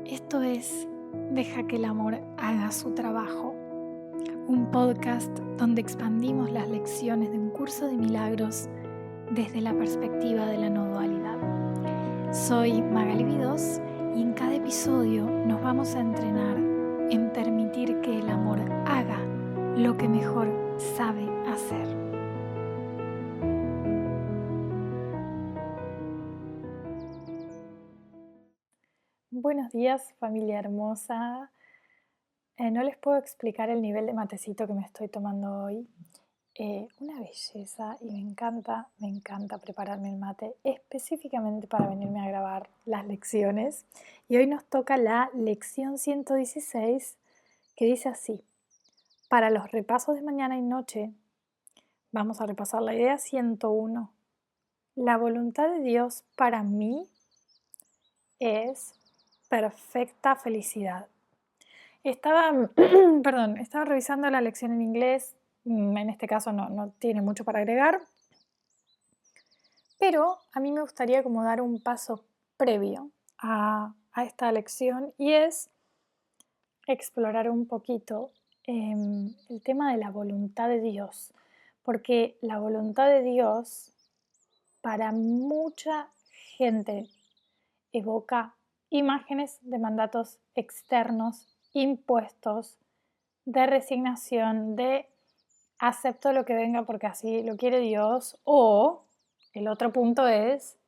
Esto es Deja que el amor haga su trabajo, un podcast donde expandimos las lecciones de un curso de milagros desde la perspectiva de la no dualidad. Soy Magali Vidós y en cada episodio nos vamos a entrenar en permitir que el amor haga lo que mejor sabe hacer. Buenos días, familia hermosa. No les puedo explicar el nivel de matecito que me estoy tomando hoy. Una belleza y me encanta prepararme el mate específicamente para venirme a grabar las lecciones. Y hoy nos toca la lección 116 que dice así: para los repasos de mañana y noche vamos a repasar la idea 101. La voluntad de Dios para mí es perfecta felicidad. Estaba revisando la lección en inglés. En este caso no tiene mucho para agregar, pero a mí me gustaría como dar un paso previo a esta lección y es explorar un poquito el tema de la voluntad de Dios, porque la voluntad de Dios para mucha gente evoca imágenes de mandatos externos impuestos, de resignación, de acepto lo que venga porque así lo quiere Dios, o el otro punto es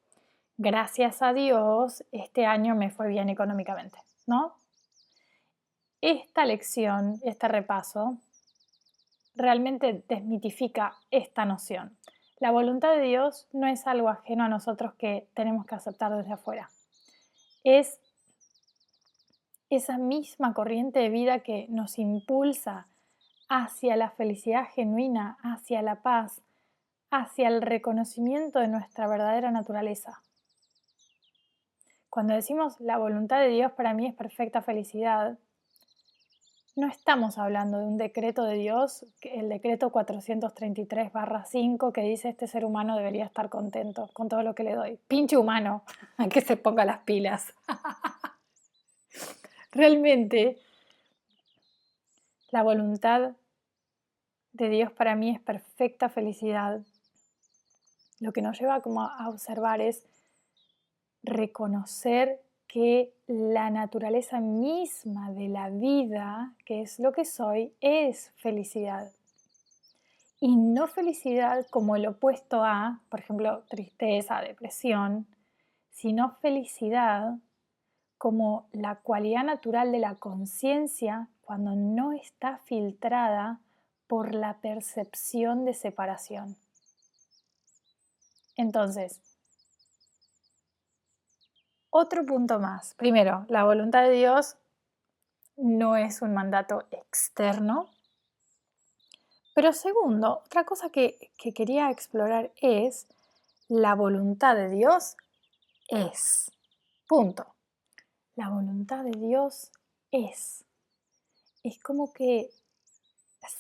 gracias a Dios este año me fue bien económicamente, ¿no? Esta lección, este repaso, realmente desmitifica esta noción. La voluntad de Dios no es algo ajeno a nosotros que tenemos que aceptar desde afuera. Es esa misma corriente de vida que nos impulsa hacia la felicidad genuina, hacia la paz, hacia el reconocimiento de nuestra verdadera naturaleza. Cuando decimos la voluntad de Dios para mí es perfecta felicidad, no estamos hablando de un decreto de Dios, el decreto 433/5, que dice este ser humano debería estar contento con todo lo que le doy. Pinche humano, a que se ponga las pilas. Realmente, la voluntad de Dios para mí es perfecta felicidad. Lo que nos lleva como a observar es reconocer que la naturaleza misma de la vida, que es lo que soy, es felicidad. Y no felicidad como el opuesto a, por ejemplo, tristeza, depresión, sino felicidad como la cualidad natural de la conciencia cuando no está filtrada por la percepción de separación. Entonces, otro punto más. Primero, la voluntad de Dios no es un mandato externo. Pero segundo, otra cosa que quería explorar es la voluntad de Dios es. Punto. La voluntad de Dios es. Es como que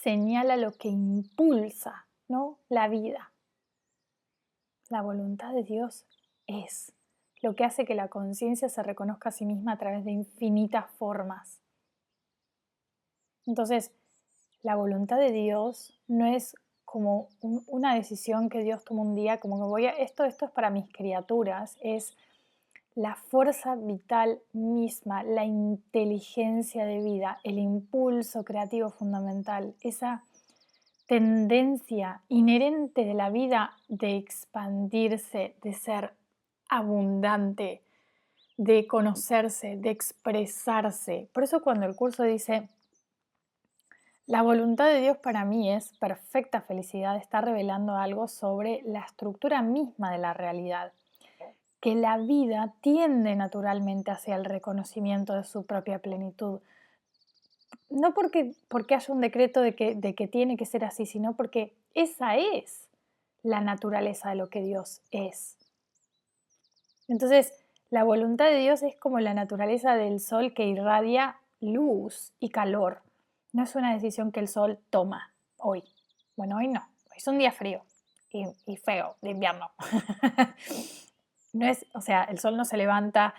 señala lo que impulsa, ¿no? La vida. La voluntad de Dios es lo que hace que la conciencia se reconozca a sí misma a través de infinitas formas. Entonces, la voluntad de Dios no es como una decisión que Dios toma un día, como que esto es para mis criaturas, es la fuerza vital misma, la inteligencia de vida, el impulso creativo fundamental, esa tendencia inherente de la vida de expandirse, de ser abundante, de conocerse, de expresarse. Por eso cuando el curso dice la voluntad de Dios para mí es perfecta felicidad, está revelando algo sobre la estructura misma de la realidad, que la vida tiende naturalmente hacia el reconocimiento de su propia plenitud. No porque haya un decreto de que tiene que ser así, sino porque esa es la naturaleza de lo que Dios es. Entonces, la voluntad de Dios es como la naturaleza del sol que irradia luz y calor. No es una decisión que el sol toma hoy. Bueno, hoy no. Hoy es un día frío y feo de invierno. No es, o sea, el sol no se levanta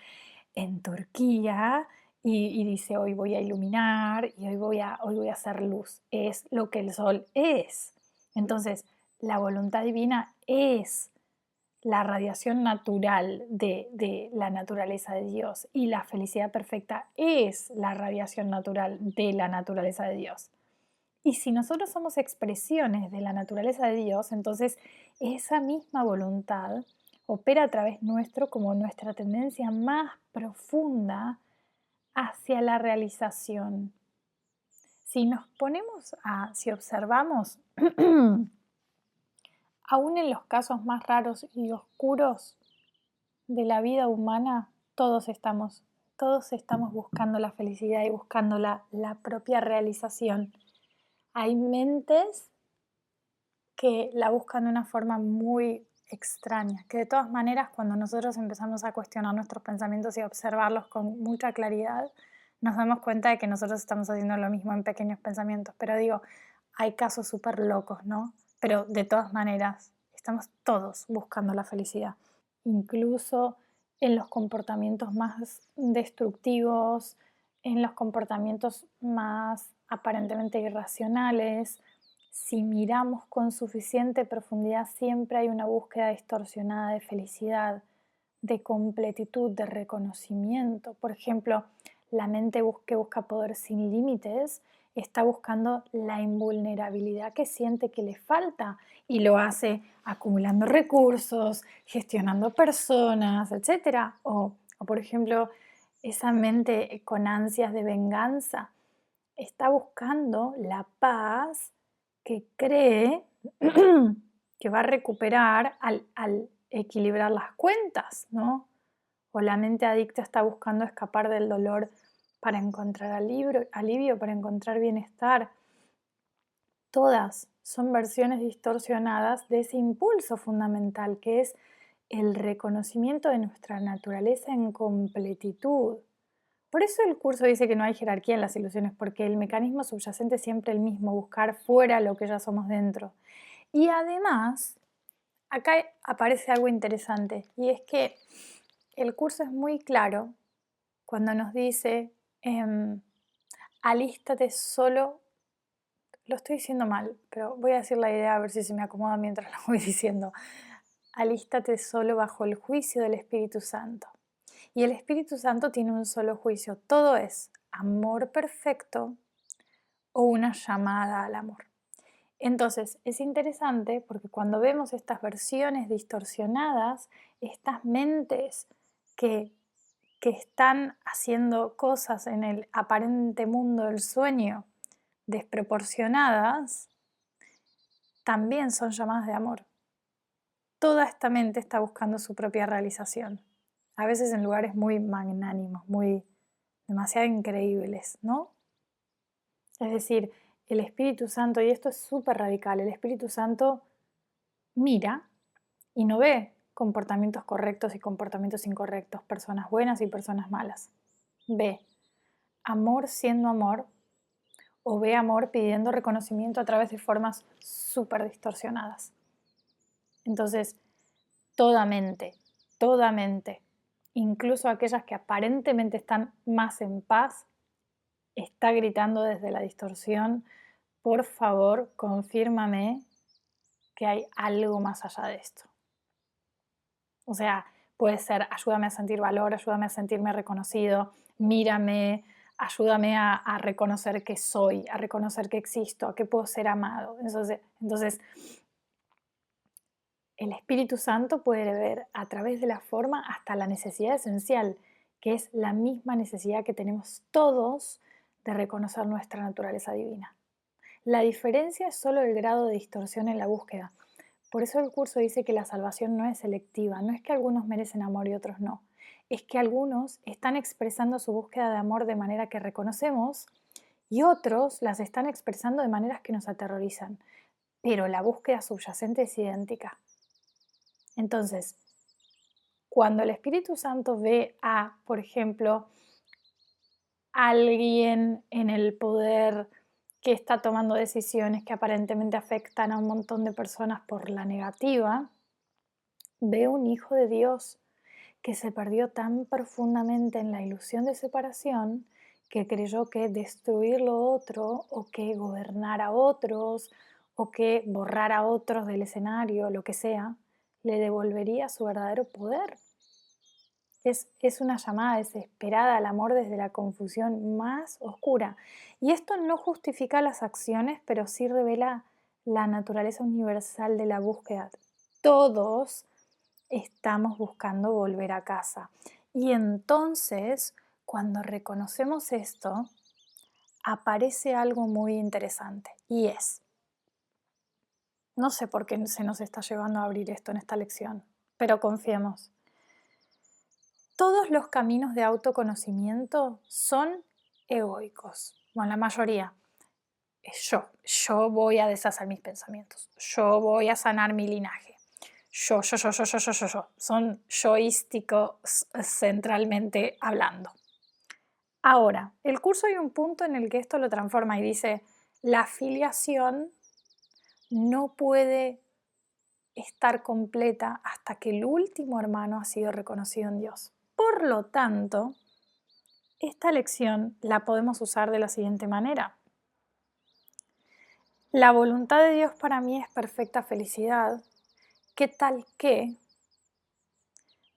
en Turquía y dice, hoy voy a iluminar y hoy voy a hacer luz. Es lo que el sol es. Entonces, la voluntad divina es la radiación natural de la naturaleza de Dios y la felicidad perfecta es la radiación natural de la naturaleza de Dios. Y si nosotros somos expresiones de la naturaleza de Dios, entonces esa misma voluntad opera a través nuestro como nuestra tendencia más profunda hacia la realización. Si nos ponemos si observamos, aún en los casos más raros y oscuros de la vida humana, todos estamos buscando la felicidad y buscando la propia realización. Hay mentes que la buscan de una forma muy extraña, que de todas maneras cuando nosotros empezamos a cuestionar nuestros pensamientos y a observarlos con mucha claridad, nos damos cuenta de que nosotros estamos haciendo lo mismo en pequeños pensamientos. Pero digo, hay casos súper locos, ¿no? Pero de todas maneras, estamos todos buscando la felicidad. Incluso en los comportamientos más destructivos, en los comportamientos más aparentemente irracionales, si miramos con suficiente profundidad, siempre hay una búsqueda distorsionada de felicidad, de completitud, de reconocimiento. Por ejemplo, la mente que busca poder sin límites está buscando la invulnerabilidad que siente que le falta y lo hace acumulando recursos, gestionando personas, etc. O por ejemplo, esa mente con ansias de venganza está buscando la paz que cree que va a recuperar al equilibrar las cuentas, ¿no? O la mente adicta está buscando escapar del dolor para encontrar alivio, para encontrar bienestar. Todas son versiones distorsionadas de ese impulso fundamental que es el reconocimiento de nuestra naturaleza en completitud. Por eso el curso dice que no hay jerarquía en las ilusiones, porque el mecanismo subyacente es siempre el mismo, buscar fuera lo que ya somos dentro. Y además, acá aparece algo interesante, y es que el curso es muy claro cuando nos dice, alístate solo, lo estoy diciendo mal, pero voy a decir la idea a ver si se me acomoda mientras lo voy diciendo, alístate solo bajo el juicio del Espíritu Santo. Y el Espíritu Santo tiene un solo juicio, todo es amor perfecto o una llamada al amor. Entonces, es interesante porque cuando vemos estas versiones distorsionadas, estas mentes que, que están haciendo cosas en el aparente mundo del sueño desproporcionadas, también son llamadas de amor. Toda esta mente está buscando su propia realización, a veces en lugares muy magnánimos, muy demasiado increíbles, ¿no? Es decir, el Espíritu Santo, y esto es súper radical, el Espíritu Santo mira y no ve comportamientos correctos y comportamientos incorrectos, personas buenas y personas malas. Ve amor siendo amor o ve amor pidiendo reconocimiento a través de formas súper distorsionadas. Entonces, toda mente, incluso aquellas que aparentemente están más en paz, está gritando desde la distorsión, por favor, confírmame que hay algo más allá de esto. O sea, puede ser, ayúdame a sentir valor, ayúdame a sentirme reconocido, mírame, ayúdame a reconocer que soy, a reconocer que existo, a que puedo ser amado. Entonces, el Espíritu Santo puede ver a través de la forma hasta la necesidad esencial, que es la misma necesidad que tenemos todos de reconocer nuestra naturaleza divina. La diferencia es solo el grado de distorsión en la búsqueda. Por eso el curso dice que la salvación no es selectiva, no es que algunos merecen amor y otros no. Es que algunos están expresando su búsqueda de amor de manera que reconocemos y otros las están expresando de maneras que nos aterrorizan. Pero la búsqueda subyacente es idéntica. Entonces, cuando el Espíritu Santo ve a, por ejemplo, alguien en el poder que está tomando decisiones que aparentemente afectan a un montón de personas por la negativa, ve un hijo de Dios que se perdió tan profundamente en la ilusión de separación que creyó que destruir lo otro o que gobernar a otros o que borrar a otros del escenario, lo que sea, le devolvería su verdadero poder. Es una llamada desesperada al amor desde la confusión más oscura. Y esto no justifica las acciones, pero sí revela la naturaleza universal de la búsqueda. Todos estamos buscando volver a casa. Y entonces, cuando reconocemos esto, aparece algo muy interesante. Y es, no sé por qué se nos está llevando a abrir esto en esta lección, pero confiemos. Todos los caminos de autoconocimiento son egoicos. Bueno, la mayoría. Yo voy a deshacer mis pensamientos. Yo voy a sanar mi linaje. Yo. Son yoísticos centralmente hablando. Ahora, el curso hay un punto en el que esto lo transforma y dice, la filiación no puede estar completa hasta que el último hermano ha sido reconocido en Dios. Por lo tanto, esta lección la podemos usar de la siguiente manera. La voluntad de Dios para mí es perfecta felicidad. ¿Qué tal que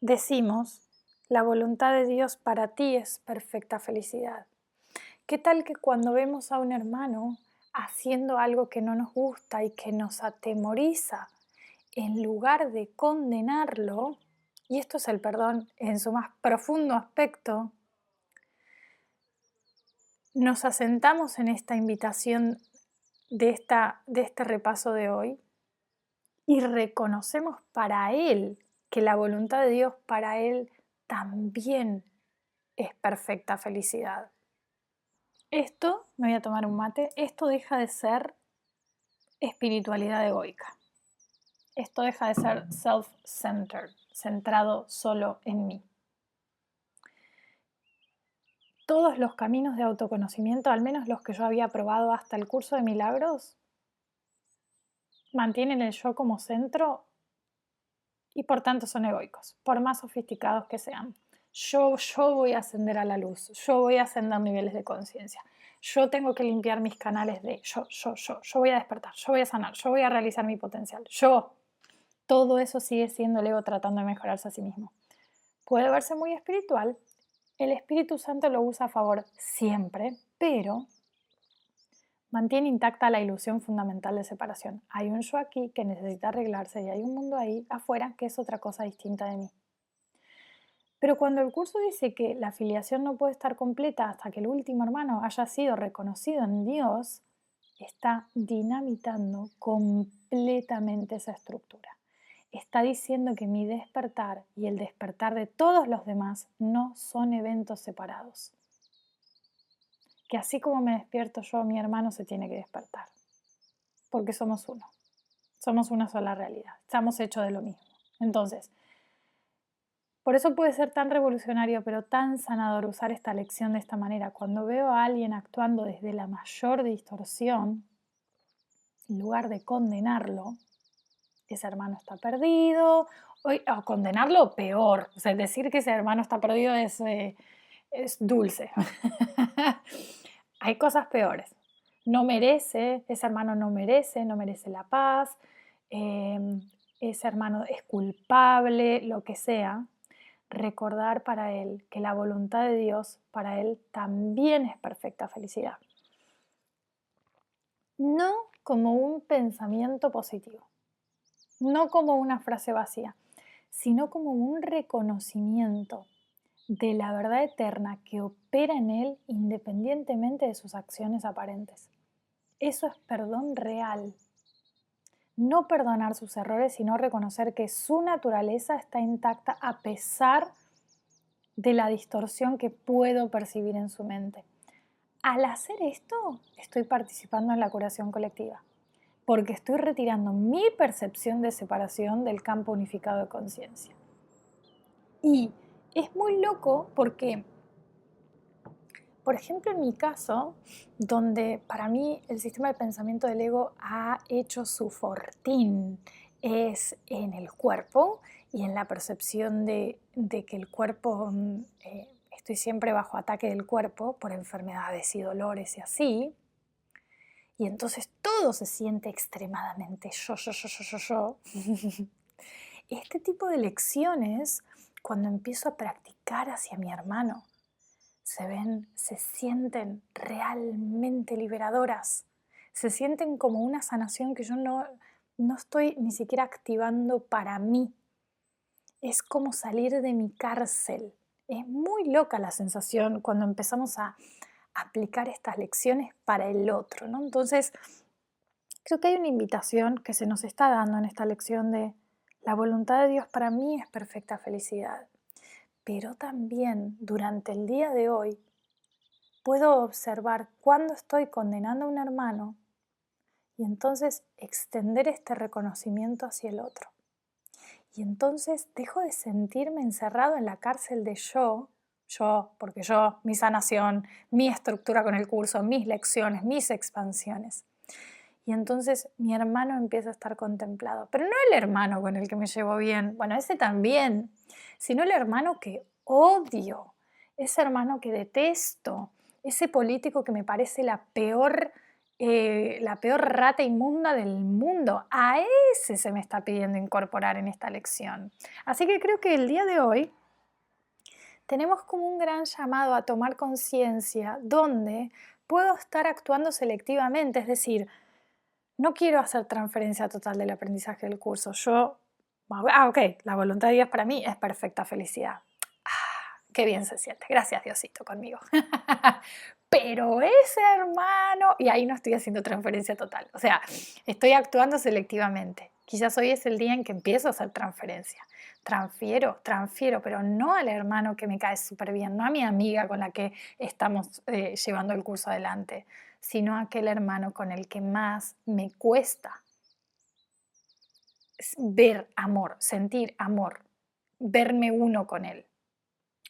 decimos, la voluntad de Dios para ti es perfecta felicidad? ¿Qué tal que cuando vemos a un hermano haciendo algo que no nos gusta y que nos atemoriza, en lugar de condenarlo, y esto es el perdón en su más profundo aspecto, nos asentamos en esta invitación de este repaso de hoy y reconocemos para Él que la voluntad de Dios para Él también es perfecta felicidad? Esto, me voy a tomar un mate, esto deja de ser espiritualidad egoica. Esto deja de ser self-centered, centrado solo en mí. Todos los caminos de autoconocimiento, al menos los que yo había probado hasta el curso de milagros, mantienen el yo como centro y por tanto son egoicos, por más sofisticados que sean. Yo voy a ascender a la luz, yo voy a ascender niveles de conciencia, yo tengo que limpiar mis canales de yo voy a despertar, yo voy a sanar, yo voy a realizar mi potencial, todo eso sigue siendo el ego tratando de mejorarse a sí mismo. Puede verse muy espiritual, el Espíritu Santo lo usa a favor siempre, pero mantiene intacta la ilusión fundamental de separación. Hay un yo aquí que necesita arreglarse y hay un mundo ahí afuera que es otra cosa distinta de mí. Pero cuando el curso dice que la filiación no puede estar completa hasta que el último hermano haya sido reconocido en Dios, está dinamitando completamente esa estructura. Está diciendo que mi despertar y el despertar de todos los demás no son eventos separados. Que así como me despierto yo, mi hermano se tiene que despertar. Porque somos uno. Somos una sola realidad. Estamos hechos de lo mismo. Entonces, por eso puede ser tan revolucionario, pero tan sanador usar esta lección de esta manera. Cuando veo a alguien actuando desde la mayor distorsión, en lugar de condenarlo, ese hermano está perdido, o condenarlo peor, o sea, decir que ese hermano está perdido es dulce. Hay cosas peores. No merece, ese hermano no merece la paz, ese hermano es culpable, lo que sea. Recordar para él que la voluntad de Dios para él también es perfecta felicidad. No como un pensamiento positivo, no como una frase vacía, sino como un reconocimiento de la verdad eterna que opera en él independientemente de sus acciones aparentes. Eso es perdón real. No perdonar sus errores, sino reconocer que su naturaleza está intacta a pesar de la distorsión que puedo percibir en su mente. Al hacer esto, estoy participando en la curación colectiva, porque estoy retirando mi percepción de separación del campo unificado de conciencia. Y es muy loco porque, por ejemplo, en mi caso, donde para mí el sistema de pensamiento del ego ha hecho su fortín es en el cuerpo y en la percepción de que el cuerpo, estoy siempre bajo ataque del cuerpo por enfermedades y dolores y así, y entonces todo se siente extremadamente yo. Este tipo de lecciones, cuando empiezo a practicar hacia mi hermano, se sienten realmente liberadoras, se sienten como una sanación que yo no estoy ni siquiera activando para mí. Es como salir de mi cárcel. Es muy loca la sensación cuando empezamos a aplicar estas lecciones para el otro, ¿no? Entonces, creo que hay una invitación que se nos está dando en esta lección de la voluntad de Dios para mí es perfecta felicidad. Pero también durante el día de hoy puedo observar cuándo estoy condenando a un hermano y entonces extender este reconocimiento hacia el otro. Y entonces dejo de sentirme encerrado en la cárcel de porque yo, mi sanación, mi estructura con el curso, mis lecciones, mis expansiones. Y entonces mi hermano empieza a estar contemplado. Pero no el hermano con el que me llevo bien, bueno, ese también, sino el hermano que odio, ese hermano que detesto, ese político que me parece la peor rata inmunda del mundo. A ese se me está pidiendo incorporar en esta lección. Así que creo que el día de hoy tenemos como un gran llamado a tomar conciencia donde puedo estar actuando selectivamente, es decir, no quiero hacer transferencia total del aprendizaje del curso. Ok, la voluntad de Dios para mí es perfecta felicidad. Qué bien se siente. Gracias Diosito conmigo. Pero ese hermano, y ahí no estoy haciendo transferencia total. O sea, estoy actuando selectivamente. Quizás hoy es el día en que empiezo a hacer transferencia. Transfiero, pero no al hermano que me cae súper bien, no a mi amiga con la que estamos llevando el curso adelante, sino a aquel hermano con el que más me cuesta ver amor, sentir amor, verme uno con él.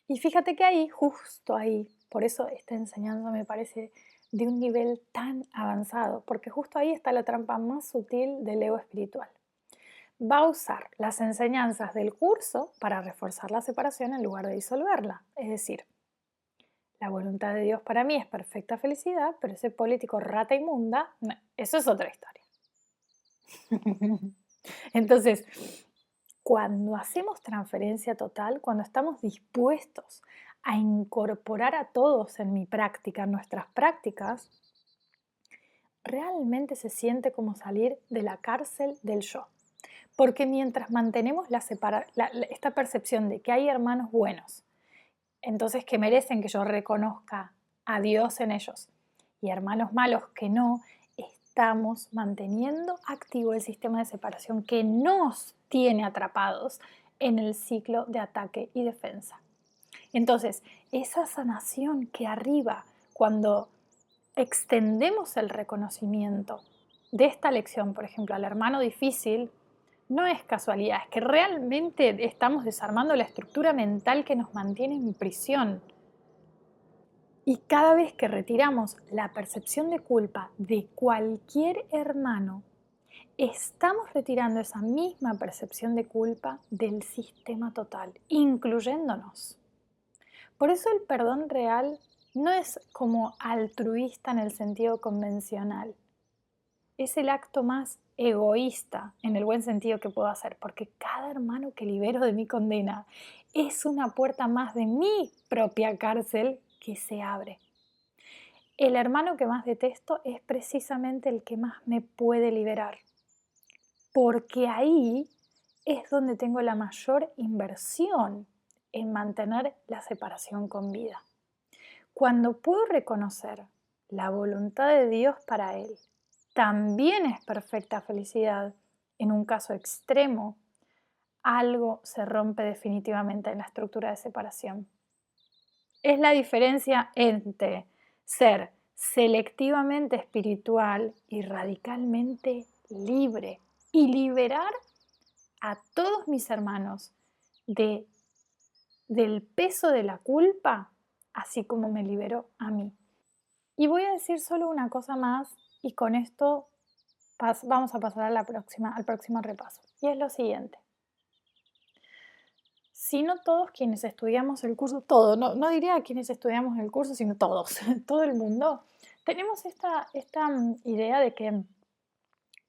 Y fíjate que ahí, justo ahí, por eso esta enseñanza me parece de un nivel tan avanzado, porque justo ahí está la trampa más sutil del ego espiritual. Va a usar las enseñanzas del curso para reforzar la separación en lugar de disolverla. Es decir, la voluntad de Dios para mí es perfecta felicidad, pero ese político rata inmunda, no, eso es otra historia. Entonces, cuando hacemos transferencia total, cuando estamos dispuestos a incorporar a todos en mi práctica, en nuestras prácticas, realmente se siente como salir de la cárcel del yo. Porque mientras mantenemos esta percepción de que hay hermanos buenos, entonces que merecen que yo reconozca a Dios en ellos, y hermanos malos que no, estamos manteniendo activo el sistema de separación que nos tiene atrapados en el ciclo de ataque y defensa. Entonces, esa sanación que arriba cuando extendemos el reconocimiento de esta lección, por ejemplo, al hermano difícil, no es casualidad, es que realmente estamos desarmando la estructura mental que nos mantiene en prisión. Y cada vez que retiramos la percepción de culpa de cualquier hermano, estamos retirando esa misma percepción de culpa del sistema total, incluyéndonos. Por eso el perdón real no es como altruista en el sentido convencional. Es el acto más egoísta en el buen sentido que puedo hacer, porque cada hermano que libero de mi condena es una puerta más de mi propia cárcel que se abre. El hermano que más detesto es precisamente el que más me puede liberar, porque ahí es donde tengo la mayor inversión en mantener la separación con vida. Cuando puedo reconocer la voluntad de Dios para él, también es perfecta felicidad. En un caso extremo, algo se rompe definitivamente en la estructura de separación. Es la diferencia entre ser selectivamente espiritual y radicalmente libre y liberar a todos mis hermanos del peso de la culpa, así como me liberó a mí. Y voy a decir solo una cosa más y con esto vamos a pasar al próximo repaso. Y es lo siguiente. sino todos quienes estudiamos el curso, todo, no diría quienes estudiamos el curso, sino todos, todo el mundo, tenemos esta idea de que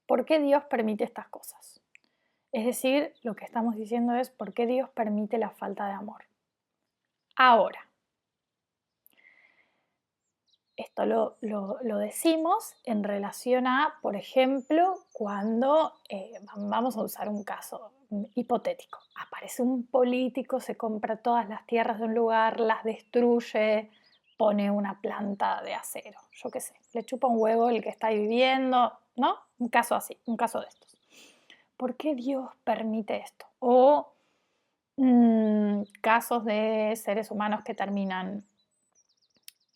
¿por qué Dios permite estas cosas? Es decir, lo que estamos diciendo es ¿por qué Dios permite la falta de amor? Ahora, esto lo decimos en relación a, por ejemplo, cuando vamos a usar un caso hipotético. Aparece un político, se compra todas las tierras de un lugar, las destruye, pone una planta de acero, yo qué sé, le chupa un huevo el que está ahí viviendo, ¿no? Un caso así, un caso de estos. ¿Por qué Dios permite esto? O casos de seres humanos que terminan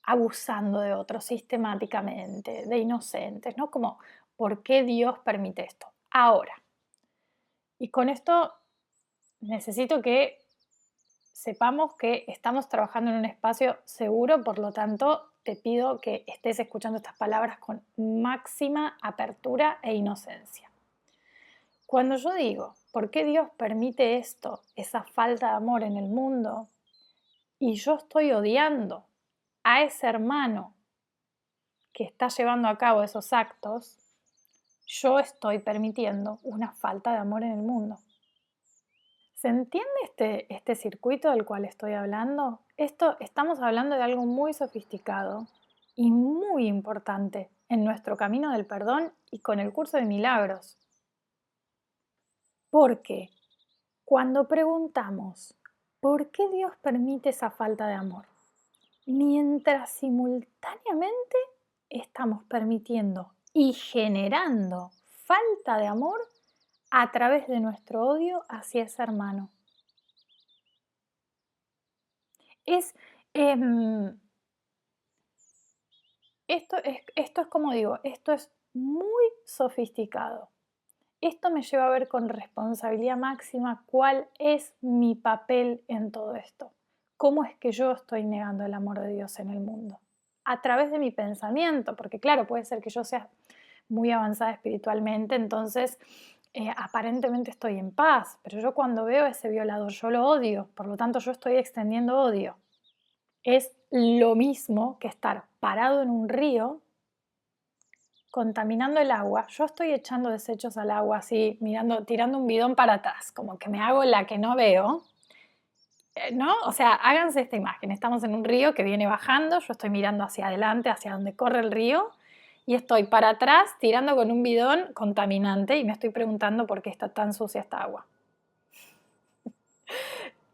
abusando de otros sistemáticamente, de inocentes, ¿no? Como, ¿por qué Dios permite esto? Ahora, y con esto necesito que sepamos que estamos trabajando en un espacio seguro, por lo tanto, te pido que estés escuchando estas palabras con máxima apertura e inocencia. Cuando yo digo, ¿por qué Dios permite esto, esa falta de amor en el mundo? Y yo estoy odiando a ese hermano que está llevando a cabo esos actos, yo estoy permitiendo una falta de amor en el mundo. ¿Se entiende este circuito del cual estoy hablando? Estamos hablando de algo muy sofisticado y muy importante en nuestro camino del perdón y con el curso de milagros. Porque cuando preguntamos, ¿por qué Dios permite esa falta de amor? Mientras simultáneamente estamos permitiendo y generando falta de amor a través de nuestro odio hacia ese hermano. Es, esto es como digo, esto es muy sofisticado. Esto me lleva a ver con responsabilidad máxima cuál es mi papel en todo esto. ¿Cómo es que yo estoy negando el amor de Dios en el mundo? A través de mi pensamiento, porque claro, puede ser que yo sea muy avanzada espiritualmente, entonces aparentemente estoy en paz, pero yo cuando veo a ese violador, yo lo odio, por lo tanto yo estoy extendiendo odio. Es lo mismo que estar parado en un río contaminando el agua. Yo estoy echando desechos al agua así, mirando, tirando un bidón para atrás, como que me hago la que no veo, ¿no? O sea, háganse esta imagen. Estamos en un río que viene bajando, yo estoy mirando hacia adelante, hacia donde corre el río, y estoy para atrás tirando con un bidón contaminante y me estoy preguntando por qué está tan sucia esta agua.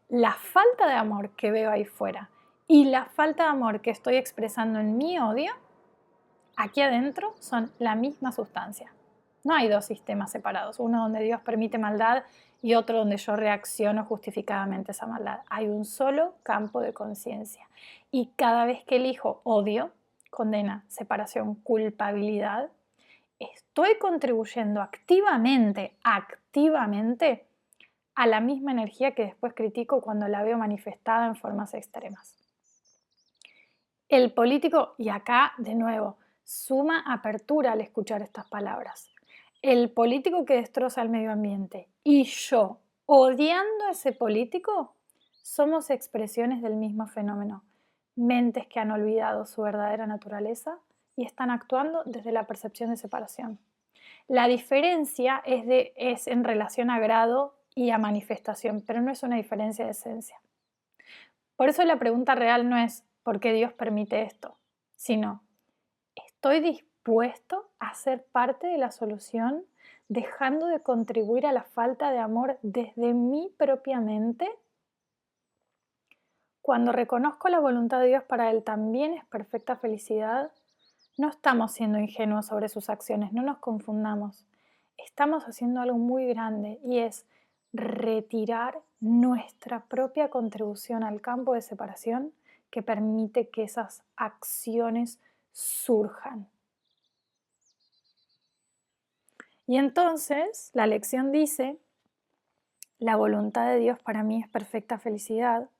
La falta de amor que veo ahí fuera y la falta de amor que estoy expresando en mi odio, aquí adentro son la misma sustancia. No hay dos sistemas separados, uno donde Dios permite maldad y otro donde yo reacciono justificadamente a esa maldad. Hay un solo campo de conciencia. Y cada vez que elijo odio, condena, separación, culpabilidad, estoy contribuyendo activamente a la misma energía que después critico cuando la veo manifestada en formas extremas. El político, y acá de nuevo, suma apertura al escuchar estas palabras. El político que destroza el medio ambiente y yo odiando a ese político somos expresiones del mismo fenómeno. Mentes que han olvidado su verdadera naturaleza y están actuando desde la percepción de separación. La diferencia es en relación a grado y a manifestación, pero no es una diferencia de esencia. Por eso la pregunta real no es ¿por qué Dios permite esto? Sino ¿estoy dispuesto a ser parte de la solución dejando de contribuir a la falta de amor desde mi propia mente? Cuando reconozco la voluntad de Dios para Él también es perfecta felicidad, no estamos siendo ingenuos sobre sus acciones, no nos confundamos. Estamos haciendo algo muy grande y es retirar nuestra propia contribución al campo de separación que permite que esas acciones surjan. Y entonces la lección dice, la voluntad de Dios para mí es perfecta felicidad.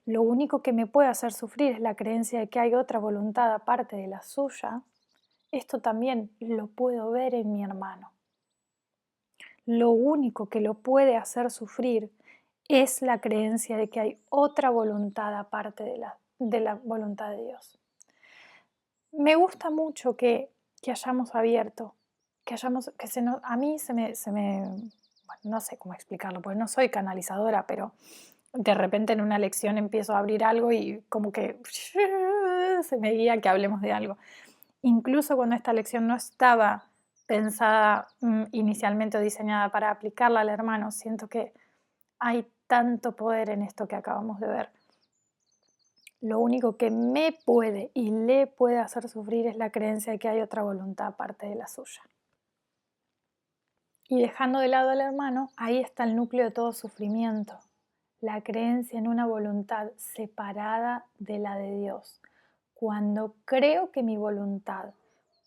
Lo único que me puede hacer sufrir es la creencia de que hay otra voluntad aparte de la suya. Esto también lo puedo ver en mi hermano. Lo único que lo puede hacer sufrir es la creencia de que hay otra voluntad aparte de la voluntad de Dios. Me gusta mucho que hayamos abierto, a mí bueno, no sé cómo explicarlo, porque no soy canalizadora, pero de repente en una lección empiezo a abrir algo y como que se me guía que hablemos de algo. Incluso cuando esta lección no estaba pensada inicialmente o diseñada para aplicarla al hermano, siento que hay tanto poder en esto que acabamos de ver. Lo único que me puede y le puede hacer sufrir es la creencia de que hay otra voluntad aparte de la suya. Y dejando de lado al hermano, ahí está el núcleo de todo sufrimiento, la creencia en una voluntad separada de la de Dios. Cuando creo que mi voluntad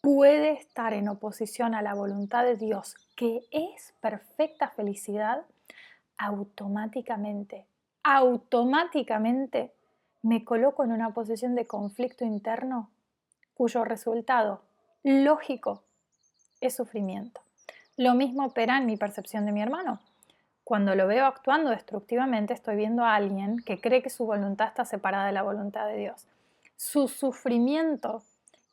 puede estar en oposición a la voluntad de Dios, que es perfecta felicidad, automáticamente me coloco en una posición de conflicto interno cuyo resultado lógico es sufrimiento. Lo mismo opera en mi percepción de mi hermano. Cuando lo veo actuando destructivamente, estoy viendo a alguien que cree que su voluntad está separada de la voluntad de Dios. Su sufrimiento,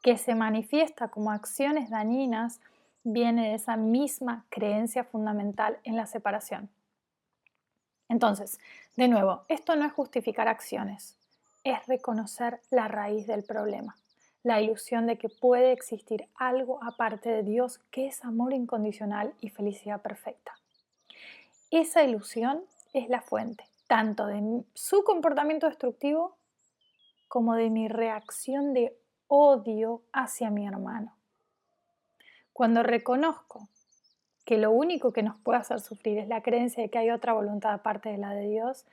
que se manifiesta como acciones dañinas, viene de esa misma creencia fundamental en la separación. Entonces, de nuevo, esto no es justificar acciones, es reconocer la raíz del problema, la ilusión de que puede existir algo aparte de Dios que es amor incondicional y felicidad perfecta. Esa ilusión es la fuente tanto de su comportamiento destructivo como de mi reacción de odio hacia mi hermano. Cuando reconozco que lo único que nos puede hacer sufrir es la creencia de que hay otra voluntad aparte de la de Dios,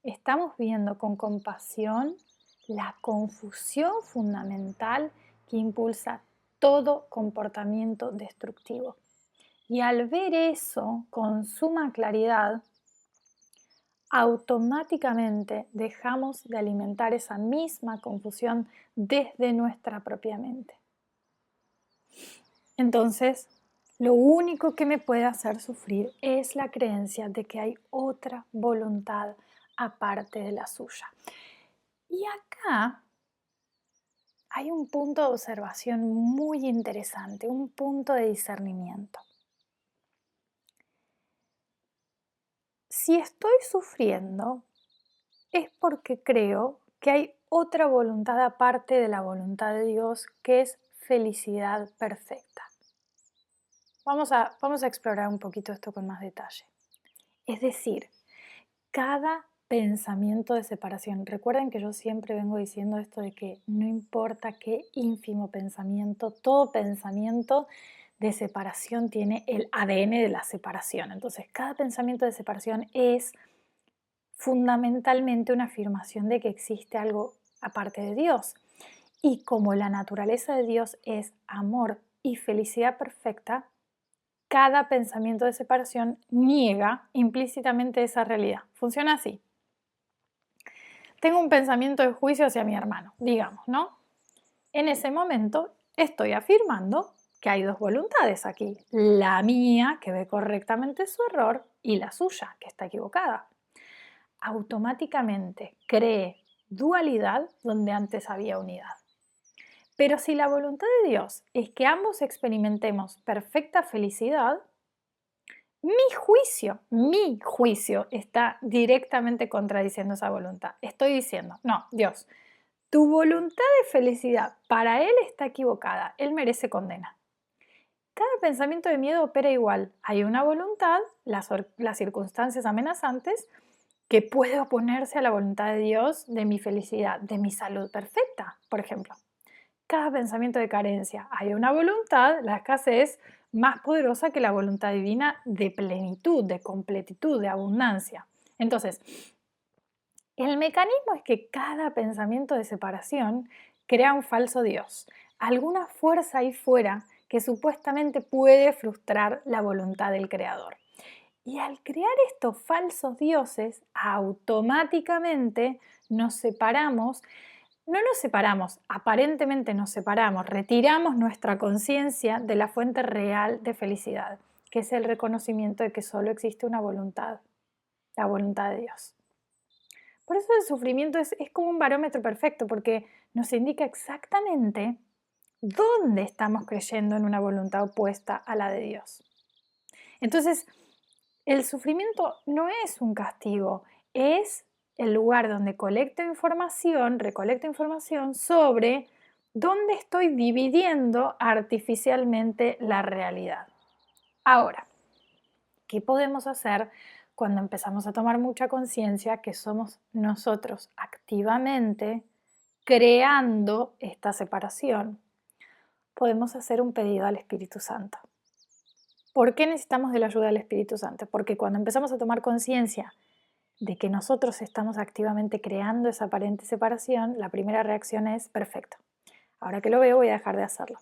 estamos viendo con compasión la confusión fundamental que impulsa todo comportamiento destructivo. Y al ver eso con suma claridad, automáticamente dejamos de alimentar esa misma confusión desde nuestra propia mente. Entonces, lo único que me puede hacer sufrir es la creencia de que hay otra voluntad aparte de la suya. Y acá hay un punto de observación muy interesante, un punto de discernimiento. Si estoy sufriendo es porque creo que hay otra voluntad aparte de la voluntad de Dios que es felicidad perfecta. Vamos a explorar un poquito esto con más detalle. Es decir, cada pensamiento de separación, recuerden que yo siempre vengo diciendo esto de que no importa qué ínfimo pensamiento, todo pensamiento de separación tiene el ADN de la separación. Entonces, cada pensamiento de separación es fundamentalmente una afirmación de que existe algo aparte de Dios. Y como la naturaleza de Dios es amor y felicidad perfecta, cada pensamiento de separación niega implícitamente esa realidad. Funciona así. Tengo un pensamiento de juicio hacia mi hermano, digamos, ¿no? En ese momento estoy afirmando que hay dos voluntades aquí. La mía, que ve correctamente su error, y la suya, que está equivocada. Automáticamente cree dualidad donde antes había unidad. Pero si la voluntad de Dios es que ambos experimentemos perfecta felicidad, mi juicio está directamente contradiciendo esa voluntad. Estoy diciendo, no, Dios, tu voluntad de felicidad para Él está equivocada, Él merece condena. Cada pensamiento de miedo opera igual. Hay una voluntad, las circunstancias amenazantes, que puede oponerse a la voluntad de Dios de mi felicidad, de mi salud perfecta, por ejemplo. Cada pensamiento de carencia, hay una voluntad, la escasez, más poderosa que la voluntad divina de plenitud, de completitud, de abundancia. Entonces, el mecanismo es que cada pensamiento de separación crea un falso Dios, alguna fuerza ahí fuera que supuestamente puede frustrar la voluntad del Creador. Y al crear estos falsos dioses, automáticamente nos separamos. No nos separamos, aparentemente nos separamos, retiramos nuestra conciencia de la fuente real de felicidad, que es el reconocimiento de que solo existe una voluntad. la voluntad de Dios. Por eso el sufrimiento es como un barómetro perfecto, porque nos indica exactamente dónde estamos creyendo en una voluntad opuesta a la de Dios. Entonces, el sufrimiento no es un castigo, es el lugar donde recolecto información sobre dónde estoy dividiendo artificialmente la realidad. Ahora, ¿qué podemos hacer cuando empezamos a tomar mucha conciencia que somos nosotros activamente creando esta separación? Podemos hacer un pedido al Espíritu Santo. ¿Por qué necesitamos de la ayuda del Espíritu Santo? Porque cuando empezamos a tomar conciencia de que nosotros estamos activamente creando esa aparente separación, la primera reacción es: perfecto, ahora que lo veo voy a dejar de hacerlo.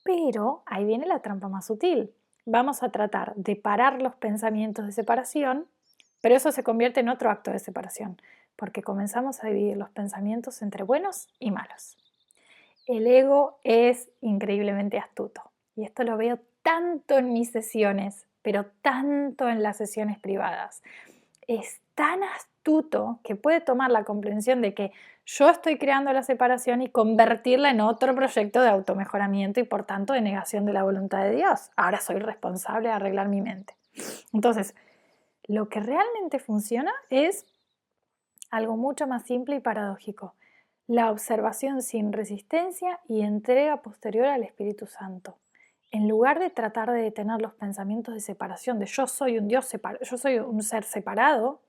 Pero ahí viene la trampa más sutil. Vamos a tratar de parar los pensamientos de separación, pero eso se convierte en otro acto de separación, porque comenzamos a dividir los pensamientos entre buenos y malos. El ego es increíblemente astuto, y esto lo veo tanto en mis sesiones, pero tanto en las sesiones privadas. Es tan astuto que puede tomar la comprensión de que yo estoy creando la separación y convertirla en otro proyecto de automejoramiento y por tanto de negación de la voluntad de Dios. Ahora soy responsable de arreglar mi mente. Entonces, lo que realmente funciona es algo mucho más simple y paradójico: la observación sin resistencia y entrega posterior al Espíritu Santo. En lugar de tratar de detener los pensamientos de separación, de yo soy un Dios separado, yo soy un ser separado,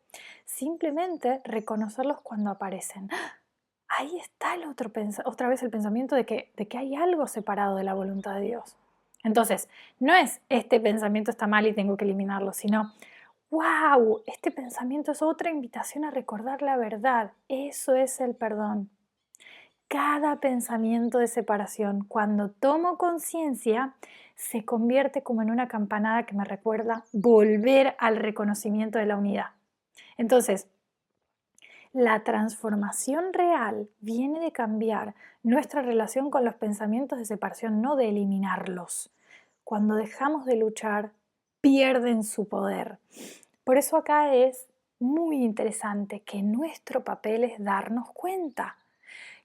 simplemente reconocerlos cuando aparecen. Ahí está otra vez el pensamiento de que hay algo separado de la voluntad de Dios. Entonces, no es este pensamiento está mal y tengo que eliminarlo, sino ¡wow! Este pensamiento es otra invitación a recordar la verdad. Eso es el perdón. Cada pensamiento de separación, cuando tomo conciencia, se convierte como en una campanada que me recuerda volver al reconocimiento de la unidad. Entonces, la transformación real viene de cambiar nuestra relación con los pensamientos de separación, no de eliminarlos. Cuando dejamos de luchar, pierden su poder. Por eso acá es muy interesante que nuestro papel es darnos cuenta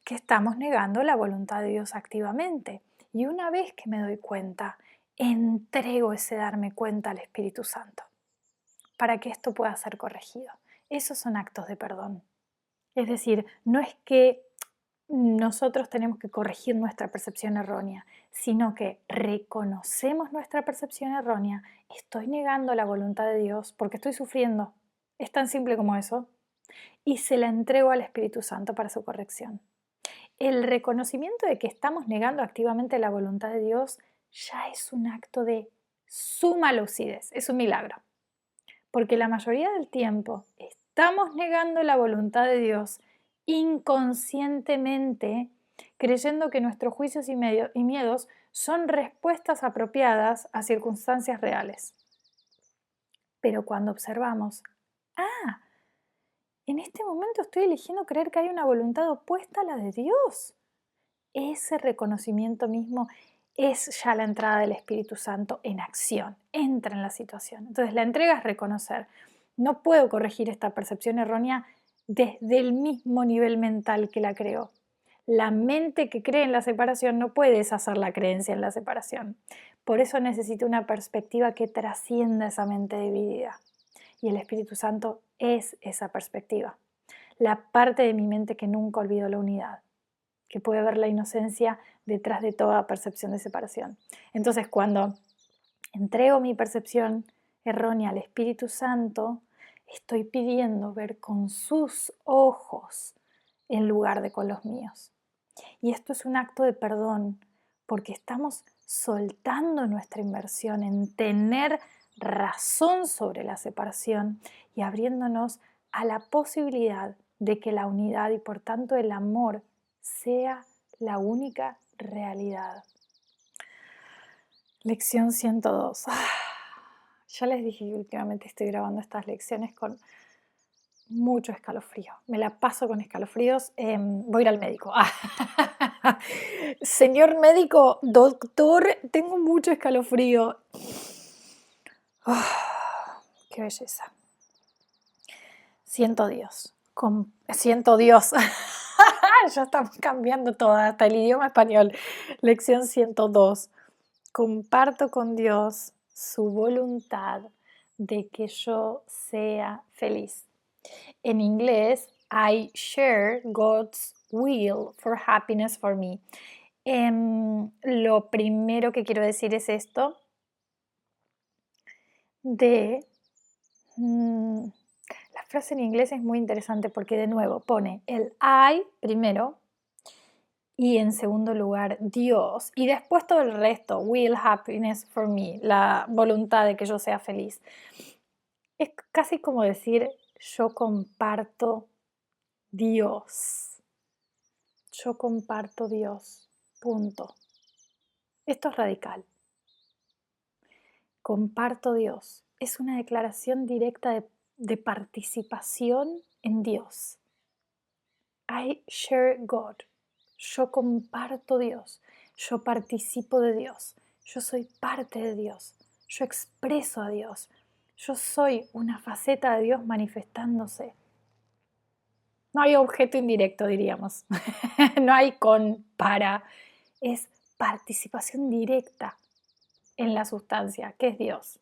que estamos negando la voluntad de Dios activamente. Y una vez que me doy cuenta, entrego ese darme cuenta al Espíritu Santo para que esto pueda ser corregido. Esos son actos de perdón. Es decir, no es que nosotros tenemos que corregir nuestra percepción errónea, sino que reconocemos nuestra percepción errónea, estoy negando la voluntad de Dios porque estoy sufriendo. Es tan simple como eso. Y se la entrego al Espíritu Santo para su corrección. El reconocimiento de que estamos negando activamente la voluntad de Dios ya es un acto de suma lucidez, es un milagro. Porque la mayoría del tiempo estamos negando la voluntad de Dios inconscientemente, creyendo que nuestros juicios y miedos son respuestas apropiadas a circunstancias reales. Pero cuando observamos, en este momento estoy eligiendo creer que hay una voluntad opuesta a la de Dios, ese reconocimiento mismo es ya la entrada del Espíritu Santo en acción, entra en la situación. Entonces la entrega es reconocer. No puedo corregir esta percepción errónea desde el mismo nivel mental que la creó. La mente que cree en la separación no puede deshacer la creencia en la separación. Por eso necesito una perspectiva que trascienda esa mente dividida. Y el Espíritu Santo es esa perspectiva. La parte de mi mente que nunca olvidó la unidad, que puede ver la inocencia detrás de toda percepción de separación. Entonces, cuando entrego mi percepción errónea al Espíritu Santo, estoy pidiendo ver con sus ojos en lugar de con los míos. Y esto es un acto de perdón, porque estamos soltando nuestra inversión en tener razón sobre la separación y abriéndonos a la posibilidad de que la unidad y por tanto el amor sea la única realidad. Lección 102. Ya les dije que últimamente estoy grabando estas lecciones con mucho escalofrío. Me la paso con escalofríos. Voy a ir al médico. Señor médico, doctor, tengo mucho escalofrío. Qué belleza. Siento Dios. Siento Dios. Ya estamos cambiando todo, hasta el idioma español. Lección 102. Comparto con Dios su voluntad de que yo sea feliz. En inglés, I share God's will for happiness for me. Lo primero que quiero decir es esto de... la frase en inglés es muy interesante porque de nuevo pone el I primero y en segundo lugar Dios y después todo el resto, will happiness for me, la voluntad de que yo sea feliz. Es casi como decir yo comparto Dios. Yo comparto Dios. Punto. Esto es radical. Comparto Dios. Es una declaración directa de participación en Dios. I share God. Yo comparto Dios. Yo participo de Dios. Yo soy parte de Dios. Yo expreso a Dios. Yo soy una faceta de Dios manifestándose. No hay objeto indirecto, diríamos. No hay con, para. Es participación directa en la sustancia, que es Dios.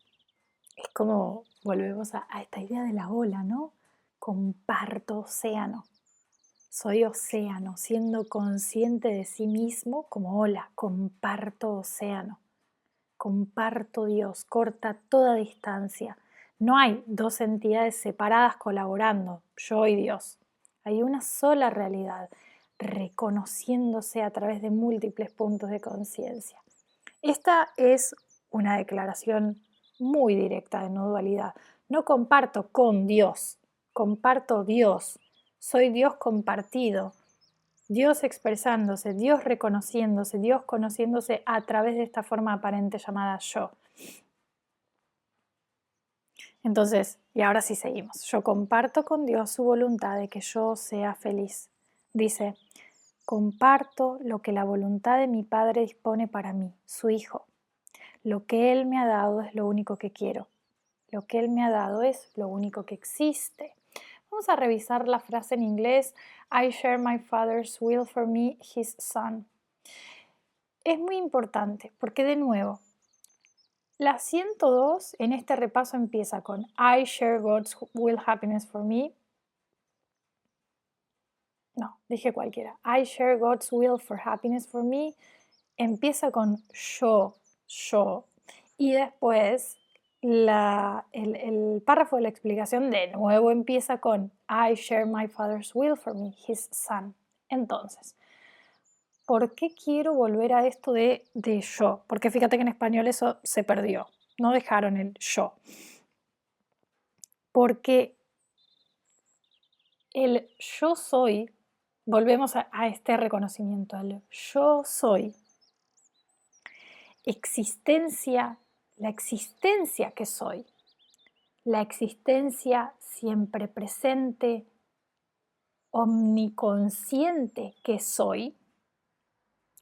Es como volvemos a esta idea de la ola, ¿no? Comparto océano. Soy océano, siendo consciente de sí mismo como ola. Comparto océano. Comparto Dios. Corta toda distancia. No hay dos entidades separadas colaborando, yo y Dios. Hay una sola realidad, reconociéndose a través de múltiples puntos de conciencia. Esta es una declaración muy directa de no dualidad. No comparto con Dios, comparto Dios. Soy Dios compartido, Dios expresándose, Dios reconociéndose, Dios conociéndose a través de esta forma aparente llamada yo. Entonces, y ahora sí seguimos. Yo comparto con Dios su voluntad de que yo sea feliz. Dice, comparto lo que la voluntad de mi Padre dispone para mí, su Hijo. Lo que Él me ha dado es lo único que quiero. Lo que Él me ha dado es lo único que existe. Vamos a revisar la frase en inglés. I share my Father's will for me, His Son. Es muy importante porque de nuevo, la 102 en este repaso empieza con I share God's will happiness for me. No, dije cualquiera. I share God's will for happiness for me. Empieza con yo. Y después el párrafo de la explicación de nuevo empieza con I share my Father's will for me, His Son. Entonces, ¿por qué quiero volver a esto de yo? Porque fíjate que en español eso se perdió. No dejaron el yo. Porque el yo soy, volvemos a este reconocimiento, el yo soy, existencia, la existencia que soy, la existencia siempre presente, omniconsciente que soy,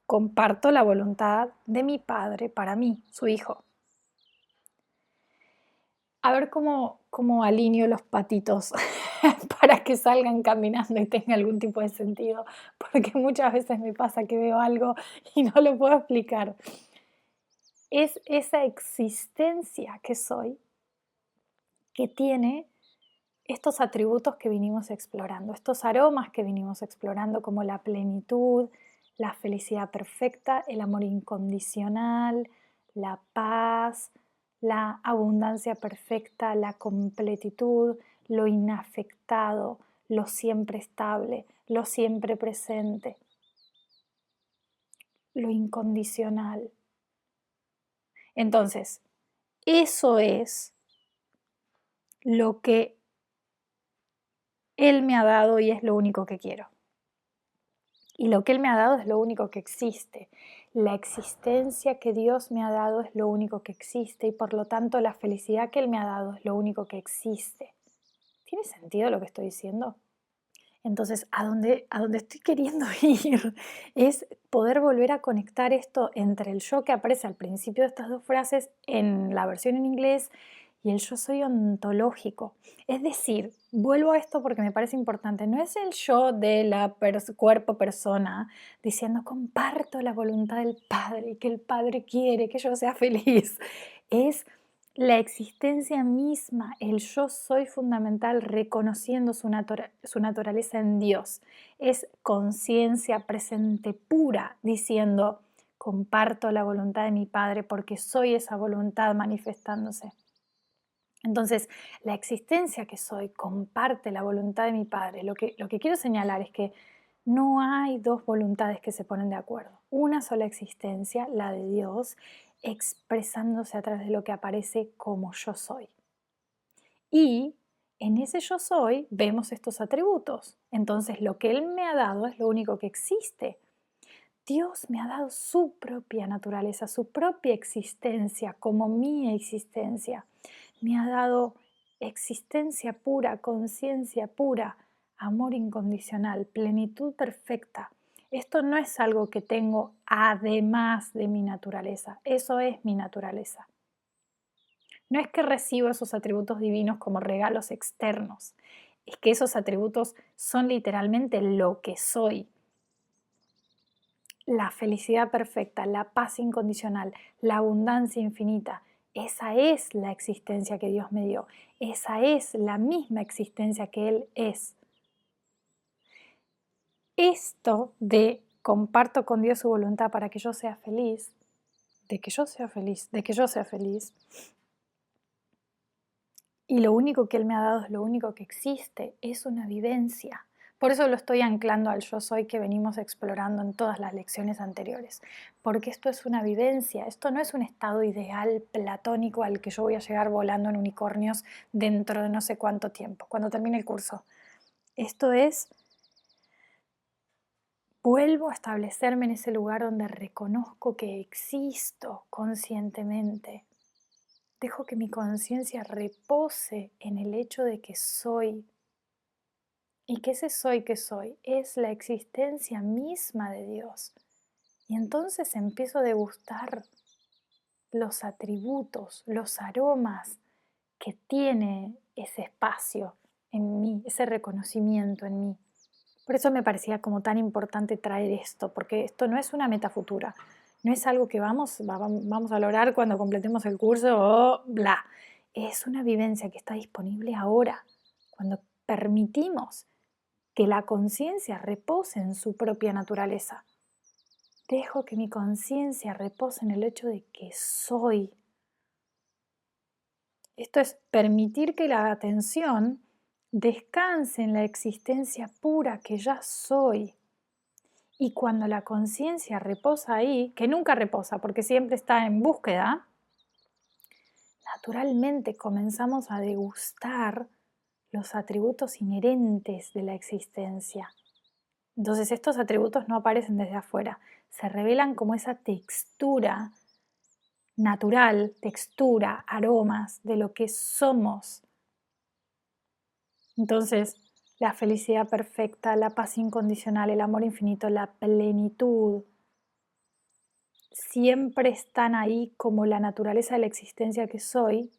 comparto la voluntad de mi Padre para mí, su Hijo. A ver cómo alineo los patitos para que salgan caminando y tenga algún tipo de sentido, porque muchas veces me pasa que veo algo y no lo puedo explicar. Es esa existencia que soy, que tiene estos atributos que vinimos explorando, estos aromas que vinimos explorando como la plenitud, la felicidad perfecta, el amor incondicional, la paz, la abundancia perfecta, la completitud, lo inafectado, lo siempre estable, lo siempre presente, lo incondicional. Entonces, eso es lo que Él me ha dado y es lo único que quiero. Y lo que Él me ha dado es lo único que existe. La existencia que Dios me ha dado es lo único que existe y por lo tanto la felicidad que Él me ha dado es lo único que existe. ¿Tiene sentido lo que estoy diciendo? Entonces, a donde estoy queriendo ir es poder volver a conectar esto entre el yo que aparece al principio de estas dos frases en la versión en inglés y el yo soy ontológico. Es decir, vuelvo a esto porque me parece importante, no es el yo de la cuerpo persona diciendo comparto la voluntad del Padre y que el Padre quiere que yo sea feliz. Es la existencia misma, el yo soy fundamental reconociendo su naturaleza en Dios. Es conciencia presente pura diciendo comparto la voluntad de mi Padre porque soy esa voluntad manifestándose. Entonces, la existencia que soy comparte la voluntad de mi Padre. Lo que quiero señalar es que no hay dos voluntades que se ponen de acuerdo. Una sola existencia, la de Dios, expresándose a través de lo que aparece como yo soy. Y en ese yo soy vemos estos atributos. Entonces, lo que Él me ha dado es lo único que existe. Dios me ha dado su propia naturaleza, su propia existencia como mi existencia. Me ha dado existencia pura, conciencia pura, amor incondicional, plenitud perfecta. Esto no es algo que tengo además de mi naturaleza, eso es mi naturaleza. No es que recibo esos atributos divinos como regalos externos, es que esos atributos son literalmente lo que soy. La felicidad perfecta, la paz incondicional, la abundancia infinita, esa es la existencia que Dios me dio. Esa es la misma existencia que Él es. Esto de comparto con Dios su voluntad para que yo sea feliz, de que yo sea feliz, de que yo sea feliz, y lo único que Él me ha dado es lo único que existe, es una vivencia. Por eso lo estoy anclando al yo soy que venimos explorando en todas las lecciones anteriores, porque esto es una vivencia, esto no es un estado ideal platónico al que yo voy a llegar volando en unicornios dentro de no sé cuánto tiempo, cuando termine el curso. Esto es, vuelvo a establecerme en ese lugar donde reconozco que existo conscientemente. Dejo que mi conciencia repose en el hecho de que soy. Y que ese soy que soy es la existencia misma de Dios. Y entonces empiezo a degustar los atributos, los aromas que tiene ese espacio en mí, ese reconocimiento en mí. Por eso me parecía como tan importante traer esto, porque esto no es una meta futura, no es algo que vamos a lograr cuando completemos el curso o bla. Es una vivencia que está disponible ahora, cuando permitimos que la conciencia repose en su propia naturaleza. Dejo que mi conciencia repose en el hecho de que soy. Esto es permitir que la atención descanse en la existencia pura que ya soy. Y cuando la conciencia reposa ahí, que nunca reposa porque siempre está en búsqueda, naturalmente comenzamos a degustar los atributos inherentes de la existencia. Entonces estos atributos no aparecen desde afuera, se revelan como esa textura natural, textura, aromas de lo que somos. Entonces la felicidad perfecta, la paz incondicional, el amor infinito, la plenitud, siempre están ahí como la naturaleza de la existencia que soy,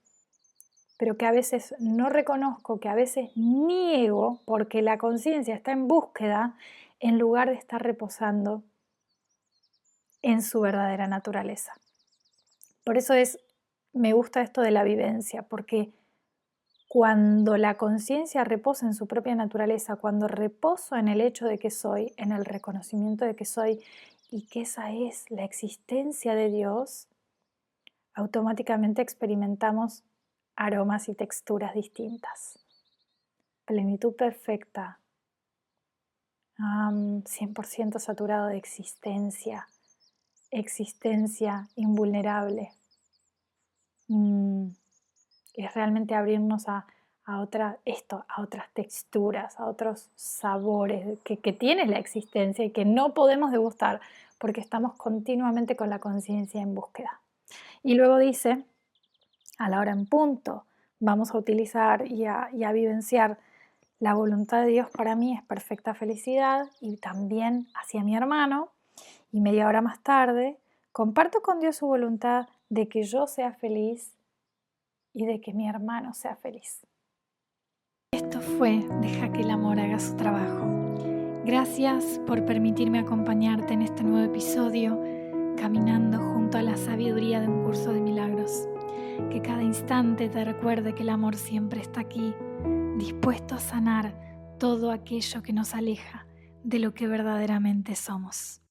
pero que a veces no reconozco, que a veces niego porque la conciencia está en búsqueda en lugar de estar reposando en su verdadera naturaleza. Por eso me gusta esto de la vivencia, porque cuando la conciencia reposa en su propia naturaleza, cuando reposo en el hecho de que soy, en el reconocimiento de que soy y que esa es la existencia de Dios, automáticamente experimentamos aromas y texturas distintas. Plenitud perfecta, 100% saturado de existencia, existencia invulnerable. Es realmente abrirnos a otras texturas, a otros sabores que tiene la existencia y que no podemos degustar porque estamos continuamente con la conciencia en búsqueda. Y luego dice, a la hora en punto, vamos a utilizar y a vivenciar la voluntad de Dios para mí es perfecta felicidad y también hacia mi hermano. Y media hora más tarde, comparto con Dios su voluntad de que yo sea feliz y de que mi hermano sea feliz. Esto fue Deja que el amor haga su trabajo. Gracias por permitirme acompañarte en este nuevo episodio, caminando junto a la sabiduría de un curso de milagros. Que cada instante te recuerde que el amor siempre está aquí, dispuesto a sanar todo aquello que nos aleja de lo que verdaderamente somos.